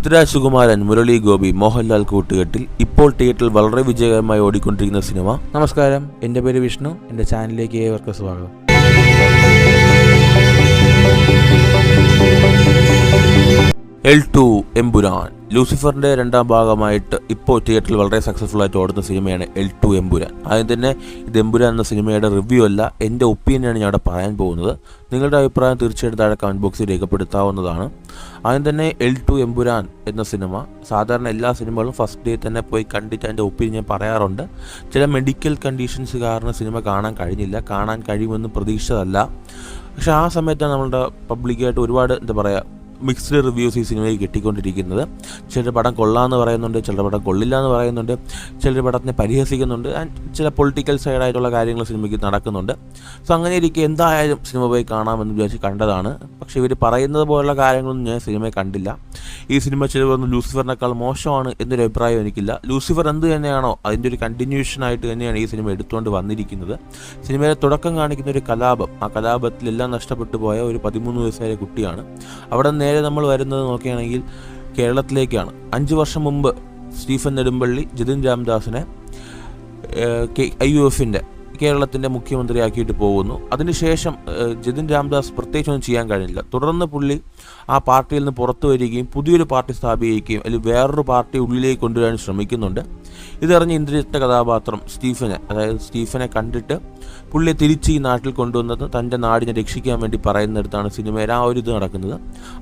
പൃഥ്വിരാജ് സുകുമാരൻ, മുരളി ഗോപി, മോഹൻലാൽ കൂട്ടുകെട്ടിൽ ഇപ്പോൾ തിയേറ്ററിൽ വളരെ വിജയകരമായി ഓടിക്കൊണ്ടിരിക്കുന്ന സിനിമ. നമസ്കാരം, എൻ്റെ പേര് വിഷ്ണു. എൻ്റെ ചാനലിലേക്ക് ഏവർക്കും സ്വാഗതം. L2 എമ്പുരാൻ, ലൂസിഫറിൻ്റെ രണ്ടാം ഭാഗമായിട്ട് ഇപ്പോൾ തിയേറ്ററിൽ വളരെ സക്സസ്ഫുൾ ആയിട്ട് ഓടുന്ന സിനിമയാണ് L2 എമ്പുരാൻ. ആദ്യം തന്നെ ഇത് എമ്പുരാൻ എന്ന സിനിമയുടെ റിവ്യൂ അല്ല, എൻ്റെ ഒപ്പീനിയനാണ് ഞാൻ അവിടെ പറയാൻ പോകുന്നത്. നിങ്ങളുടെ അഭിപ്രായം തീർച്ചയായിട്ടും താഴെ കമൻറ്റ് ബോക്സിൽ രേഖപ്പെടുത്താവുന്നതാണ്. ആദ്യം തന്നെ L2 എമ്പുരാൻ എന്ന സിനിമ സാധാരണ എല്ലാ സിനിമകളും ഫസ്റ്റ് ഡേ തന്നെ പോയി കണ്ടിട്ട് അതിൻ്റെ ഒപ്പീനിയൻ ഞാൻ പറയാറുണ്ട്. ചില മെഡിക്കൽ കണ്ടീഷൻസ് കാരണം സിനിമ കാണാൻ കഴിഞ്ഞില്ല, കാണാൻ കഴിയുമെന്ന് പ്രതീക്ഷിച്ചതല്ല. പക്ഷേ ആ സമയത്താണ് നമ്മളുടെ പബ്ലിക്കായിട്ട് ഒരുപാട് മിക്സ്ഡ് റിവ്യൂസ് ഈ സിനിമയിൽ കിട്ടിക്കൊണ്ടിരിക്കുന്നത്. ചിലർ പടം കൊള്ളാമെന്ന് പറയുന്നുണ്ട്, ചിലർ പടം കൊള്ളില്ല എന്ന് പറയുന്നുണ്ട്, ചിലർ പടത്തിനെ പരിഹസിക്കുന്നുണ്ട്, ആൻഡ് ചില പൊളിറ്റിക്കൽ സൈഡായിട്ടുള്ള കാര്യങ്ങൾ സിനിമയ്ക്ക് നടക്കുന്നുണ്ട്. സോ അങ്ങനെ ഇരിക്കെ എന്തായാലും സിനിമ പോയി കാണാമെന്ന് വിചാരിച്ച് കണ്ടതാണ്. പക്ഷേ ഇവർ പറയുന്നത് പോലുള്ള കാര്യങ്ങളൊന്നും ഞാൻ സിനിമയെ കണ്ടില്ല. ഈ സിനിമ ചിലവൊന്നും ലൂസിഫറിനേക്കാൾ മോശമാണ് എന്നൊരു അഭിപ്രായം എനിക്കില്ല. ലൂസിഫർ എന്ത് തന്നെയാണോ അതിൻ്റെ ഒരു കണ്ടിന്യൂഷനായിട്ട് തന്നെയാണ് ഈ സിനിമ എടുത്തുകൊണ്ട് വന്നിരിക്കുന്നത്. സിനിമയിലെ തുടക്കം കാണിക്കുന്ന ഒരു കലാപം, ആ കലാപത്തിലെല്ലാം നഷ്ടപ്പെട്ടു പോയ ഒരു 13 വയസ്സായ കുട്ടിയാണ്. അവിടെ നേരെ നമ്മൾ വരുന്നത് നോക്കുകയാണെങ്കിൽ കേരളത്തിലേക്കാണ്. 5 വർഷം മുമ്പ് സ്റ്റീഫൻ നെടുമ്പള്ളി ജിതിൻ രാംദാസിനെ IUFൻ്റെ കേരളത്തിൻ്റെ മുഖ്യമന്ത്രിയാക്കിയിട്ട് പോകുന്നു. അതിനുശേഷം ജിതിൻ രാംദാസ് പ്രത്യേകിച്ചൊന്നും ചെയ്യാൻ കഴിഞ്ഞില്ല. തുടർന്ന് പുള്ളി ആ പാർട്ടിയിൽ നിന്ന് പുറത്തു വരികയും പുതിയൊരു പാർട്ടി സ്ഥാപിക്കുകയും അല്ലെങ്കിൽ വേറൊരു പാർട്ടി ഉള്ളിലേക്ക് കൊണ്ടുവരാൻ ശ്രമിക്കുന്നുണ്ട്. ഇതറിഞ്ഞ് ഇന്ദ്രജിത്ത കഥാപാത്രം സ്റ്റീഫനെ കണ്ടിട്ട് പുള്ളിയെ തിരിച്ച് ഈ നാട്ടിൽ കൊണ്ടുവന്നത് തൻ്റെ നാടിനെ രക്ഷിക്കാൻ വേണ്ടി പറയുന്നിടത്താണ് സിനിമയിൽ ആ ഒരു ഇത് നടക്കുന്നത്.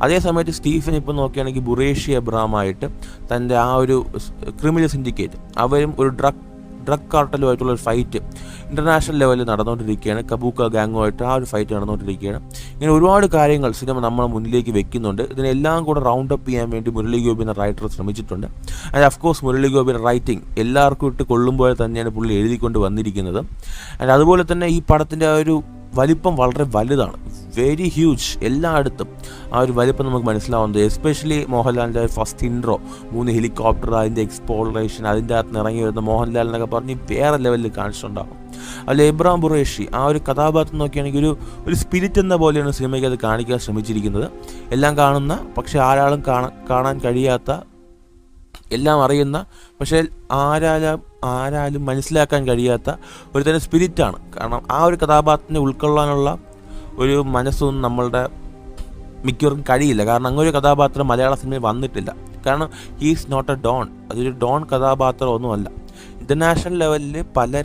അതേസമയത്ത് സ്റ്റീഫൻ ഇപ്പോൾ നോക്കുകയാണെങ്കിൽ ബുറേഷി എബ്രഹാമായിട്ട് തൻ്റെ ആ ഒരു ക്രിമിനൽ സിൻഡിക്കേറ്റ്, അവരും ഒരു ഡ്രഗ് കാർട്ടലുമായിട്ടുള്ള ഒരു ഫൈറ്റ് ഇൻ്റർനാഷണൽ ലെവലിൽ നടന്നുകൊണ്ടിരിക്കുകയാണ്. കബൂക്ക ഗാങ്ങുമായിട്ട് ആ ഒരു ഫൈറ്റ് നടന്നുകൊണ്ടിരിക്കുകയാണ്. ഇങ്ങനെ ഒരുപാട് കാര്യങ്ങൾ സിനിമ നമ്മളെ മുന്നിലേക്ക് വെക്കുന്നുണ്ട്. ഇതിനെല്ലാം കൂടെ റൗണ്ട് അപ്പ് ചെയ്യാൻ വേണ്ടി മുരളി ഗോപി എന്ന റൈറ്റർ ശ്രമിച്ചിട്ടുണ്ട്. ആൻഡ് അഫ്കോഴ്സ് മുരളി ഗോപിയുടെ റൈറ്റിംഗ് എല്ലാവർക്കും ഇട്ട് കൊള്ളുമ്പോൾ തന്നെയാണ് പുള്ളി എഴുതിക്കൊണ്ട് വന്നിരിക്കുന്നത്. ആൻഡ് അതുപോലെ തന്നെ ഈ പടത്തിൻ്റെ ആ ഒരു വലിപ്പം വളരെ വലുതാണ്, വെരി ഹ്യൂജ്. എല്ലായിടത്തും ആ ഒരു വലിപ്പം നമുക്ക് മനസ്സിലാവുന്നത്. എസ്പെഷ്യലി മോഹൻലാലിൻ്റെ ഫസ്റ്റ് ഇൻട്രോ, 3 ഹെലികോപ്റ്റർ, അതിൻ്റെ എക്സ്പ്ലോറേഷൻ, അതിൻ്റെ അകത്ത് ഇറങ്ങി വരുന്ന മോഹൻലാൽ എന്നൊക്കെ പറഞ്ഞ് വേറെ ലെവലിൽ കാണിച്ചിട്ടുണ്ടാകും. അതിൽ എബ്രഹാം ബുറേഷി ആ ഒരു കഥാപാത്രം നോക്കുകയാണെങ്കിൽ ഒരു സ്പിരിറ്റ് എന്ന പോലെയാണ് സിനിമയ്ക്ക് അത് കാണിക്കാൻ ശ്രമിച്ചിരിക്കുന്നത്. എല്ലാം കാണുന്ന, പക്ഷെ ആരാളും കാണാൻ കഴിയാത്ത, എല്ലാം അറിയുന്ന, പക്ഷേ ആരാലും മനസ്സിലാക്കാൻ കഴിയാത്ത ഒരു തരം സ്പിരിറ്റാണ്. കാരണം ആ ഒരു കഥാപാത്രത്തിനെ ഉൾക്കൊള്ളാനുള്ള ഒരു മനസ്സൊന്നും നമ്മളുടെ മിക്കവർക്കും കഴിയില്ല. കാരണം അങ്ങനെ ഒരു കഥാപാത്രം മലയാള സിനിമയിൽ വന്നിട്ടില്ല. കാരണം ഹീസ് നോട്ട് എ ഡോൺ, അതൊരു ഡോൺ കഥാപാത്രമൊന്നുമല്ല. ഇൻ്റർനാഷണൽ ലെവലിൽ പല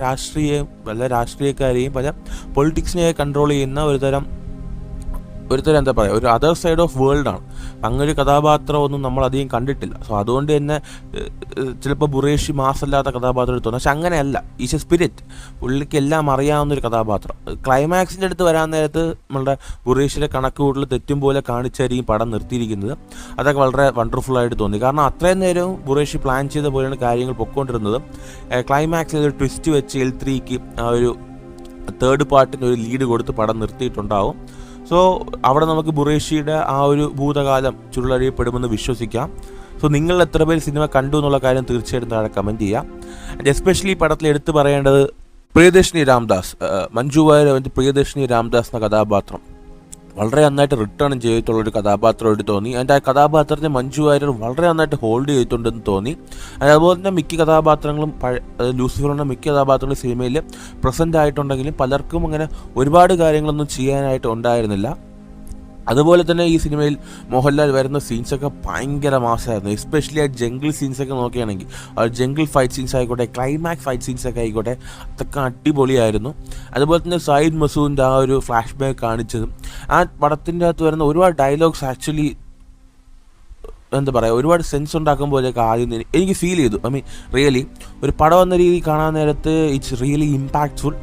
രാഷ്ട്രീയക്കാരെയും പല പൊളിറ്റിക്സിനെയും കൺട്രോൾ ചെയ്യുന്ന ഒരു തരം ഒരു അതർ സൈഡ് ഓഫ് വേൾഡാണ്. അങ്ങനൊരു കഥാപാത്രമൊന്നും നമ്മൾ അധികം കണ്ടിട്ടില്ല. സോ അതുകൊണ്ട് തന്നെ ചിലപ്പോൾ ബുറേഷി മാസല്ലാത്ത കഥാപാത്രം തോന്നും. പക്ഷെ അങ്ങനെയല്ല, ഈസ് എ സ്പിരിറ്റ്. പുള്ളിക്ക് എല്ലാം അറിയാവുന്നൊരു കഥാപാത്രം. ക്ലൈമാക്സിൻ്റെ അടുത്ത് വരാൻ നേരത്ത് നമ്മളുടെ ബുറേഷിയുടെ കണക്ക് കൂട്ടൽ തെറ്റും പോലെ കാണിച്ചായിരിക്കും പടം നിർത്തിയിരിക്കുന്നത്. അതൊക്കെ വളരെ വണ്ടർഫുള്ളായിട്ട് തോന്നി. കാരണം അത്രയും നേരവും ബുറേഷി പ്ലാൻ ചെയ്ത പോലെയാണ് കാര്യങ്ങൾ പൊയ്ക്കൊണ്ടിരുന്നത്. ക്ലൈമാക്സിൽ ഒരു ട്വിസ്റ്റ് വെച്ച് L3ക്ക് ആ ഒരു തേർഡ് പാർട്ടിന് ഒരു ലീഡ് കൊടുത്ത് പടം നിർത്തിയിട്ടുണ്ടാവും. സോ അവിടെ നമുക്ക് ബുറേഷിയുടെ ആ ഒരു ഭൂതകാലം ചുരുളഴിയപ്പെടുമെന്ന് വിശ്വസിക്കാം. സോ നിങ്ങൾ എത്ര പേര് സിനിമ കണ്ടു എന്നുള്ള കാര്യം തീർച്ചയായിട്ടും താഴെ കമൻറ്റ് ചെയ്യാം. ആൻഡ് എസ്പെഷ്യലി പടത്തിൽ എടുത്തു പറയേണ്ടത് പ്രിയദർശിനി രാംദാസ്, മഞ്ജു വാര്യർ പ്രിയദർശിനി രാംദാസ് എന്ന കഥാപാത്രം വളരെ നന്നായിട്ട് റിട്ടേൺ ചെയ്തിട്ടുള്ളൊരു കഥാപാത്രമായിട്ട് തോന്നി. അതിൻ്റെ ആ കഥാപാത്രത്തെ മഞ്ജു വാര്യർ വളരെ നന്നായിട്ട് ഹോൾഡ് ചെയ്തിട്ടുണ്ടെന്ന് തോന്നി. അതുപോലെ തന്നെ മിക്ക കഥാപാത്രങ്ങളും ലൂസിഫറിൻ്റെ മിക്ക കഥാപാത്രങ്ങളും സിനിമയിൽ പ്രസൻ്റ് ആയിട്ടുണ്ടെങ്കിലും പലർക്കും അങ്ങനെ ഒരുപാട് കാര്യങ്ങളൊന്നും ചെയ്യാനായിട്ട് ഉണ്ടായിരുന്നില്ല. അതുപോലെ തന്നെ ഈ സിനിമയിൽ മോഹൻലാൽ വരുന്ന സീൻസൊക്കെ ഭയങ്കര മാസമായിരുന്നു. എസ്പെഷ്യലി ആ ജംഗിൾ സീൻസൊക്കെ നോക്കുകയാണെങ്കിൽ ആ ജംഗിൾ ഫൈറ്റ് സീൻസ് ആയിക്കോട്ടെ, ക്ലൈമാക്സ് ഫൈറ്റ് സീൻസൊക്കെ ആയിക്കോട്ടെ, അതൊക്കെ അടിപൊളിയായിരുന്നു. അതുപോലെ തന്നെ സയ്യിദ് മസൂദിൻ്റെ ആ ഒരു ഫ്ലാഷ് ബാക്ക് കാണിച്ചതും ആ പടത്തിൻ്റെ അകത്ത് വരുന്ന ഒരുപാട് ഡയലോഗ്സ് ആക്ച്വലി ഒരുപാട് സെൻസ് ഉണ്ടാക്കും പോലെയൊക്കെ ആദ്യം എനിക്ക് ഫീൽ ചെയ്തു. റിയലി ഒരു പടം എന്ന രീതിയിൽ കാണാൻ നേരത്ത് ഇറ്റ്സ് റിയലി ഇമ്പാക്ട്ഫുൾ.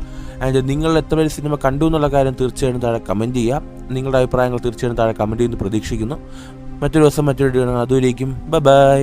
ആൻഡ് നിങ്ങൾ എത്ര പേര് സിനിമ കണ്ടു എന്നുള്ള കാര്യം തീർച്ചയായും താഴെ കമൻറ്റ് ചെയ്യുക. നിങ്ങളുടെ അഭിപ്രായങ്ങൾ തീർച്ചയായും താഴെ കമൻറ്റ് ചെയ്യുന്നു പ്രതീക്ഷിക്കുന്നു. മറ്റൊരു ദിവസം മറ്റൊരു വീഡിയോ. അതുവരേക്കും ബൈ.